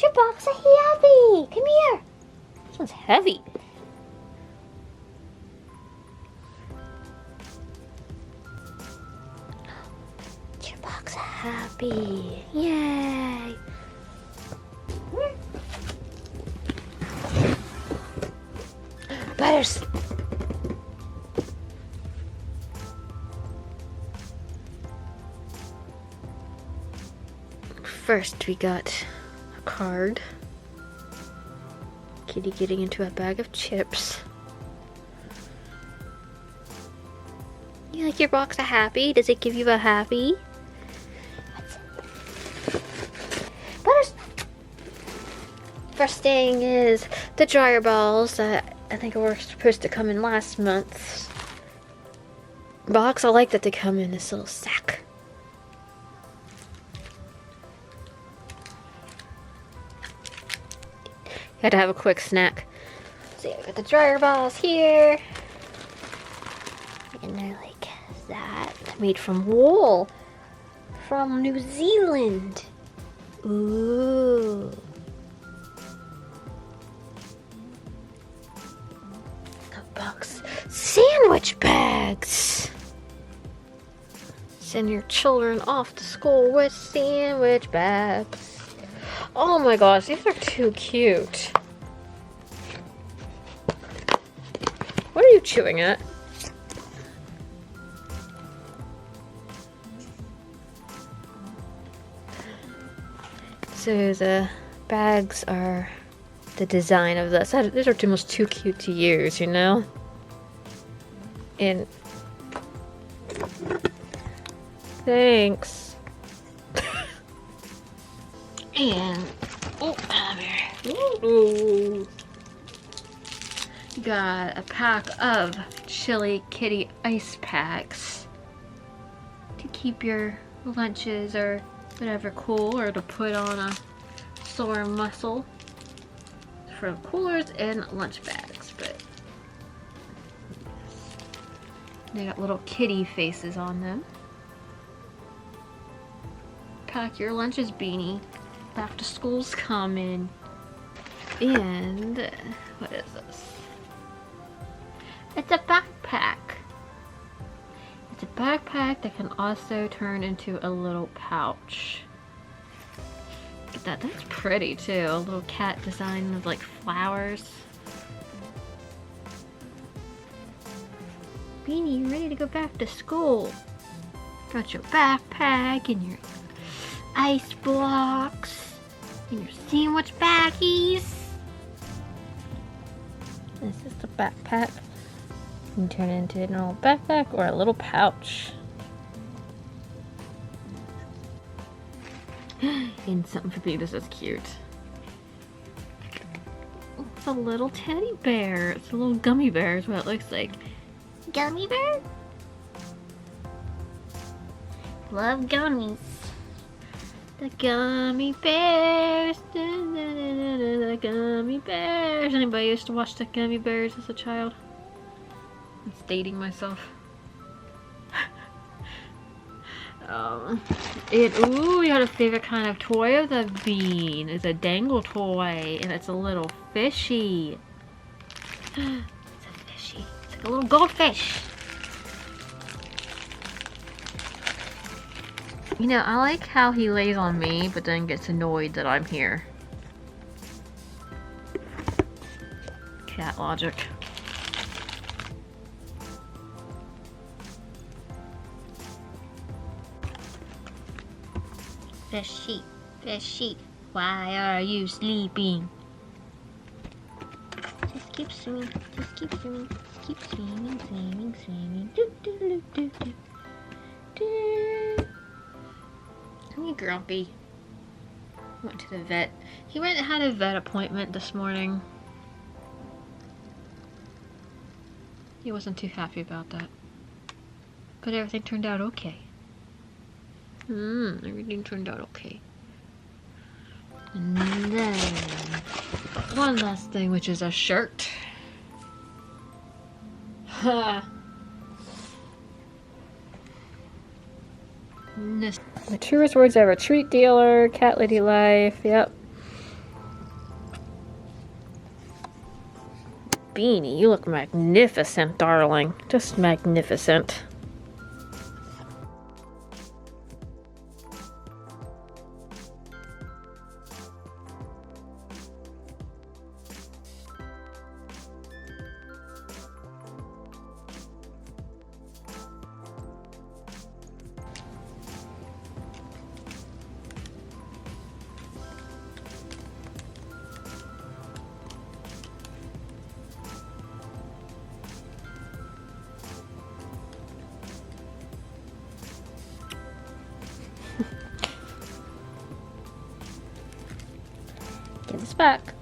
Your box is heavy. Come here. This one's heavy. Your box is happy. Yay. Butters. First, we got a card. Kitty getting into a bag of chips. You like your box of happy? Does it give you a happy? Butters. First thing is the dryer balls that I think were supposed to come in last month's box. I like that they come in this little sack. Had to have a quick snack. See, I got the dryer balls here. And they're like that. Made from wool. From New Zealand. Ooh. A box. Sandwich bags. Send your children off to school with sandwich bags. Oh my gosh, these are too cute. What are you chewing at? So the bags are the design of this. These are almost too cute to use, you know? And thanks. And ooh, got a pack of Chili Kitty ice packs to keep your lunches or whatever cool, or to put on a sore muscle for coolers and lunch bags. But they got little kitty faces on them. Pack your lunches, beanie. Back to school's coming. And what is this? It's a backpack. It's a backpack that can also turn into a little pouch. Look at that. That's pretty too. A little cat design with like flowers. Beanie, you ready to go back to school? Got your backpack and your ice blocks and your sandwich baggies. This is the backpack. You can turn it into an little backpack or a little pouch. And something for me. This is cute. Oh, it's a little teddy bear. It's a little gummy bear is what it looks like. Gummy bear? Love gummies. The gummy bears, the gummy bears. Anybody used to watch the gummy bears as a child? I'm dating myself. Ooh, we had a favorite kind of toy of the bean. It's a dangle toy, and it's a little fishy. It's a fishy. It's like a little goldfish. You know, I like how he lays on me, but then gets annoyed that I'm here. Cat logic. Fishy, why are you sleeping? Just keep swimming, just keep swimming, just keep swimming, swimming, swimming. Do, do, do, do, do. Do. Hey, Grumpy. Went to the vet. He went and had a vet appointment this morning. He wasn't too happy about that. But everything turned out okay. Everything turned out okay. And then one last thing, which is a shirt. Ha! The truest words ever. Treat dealer, cat lady life. Yep. Beanie, you look magnificent, darling. Just magnificent. Give this back.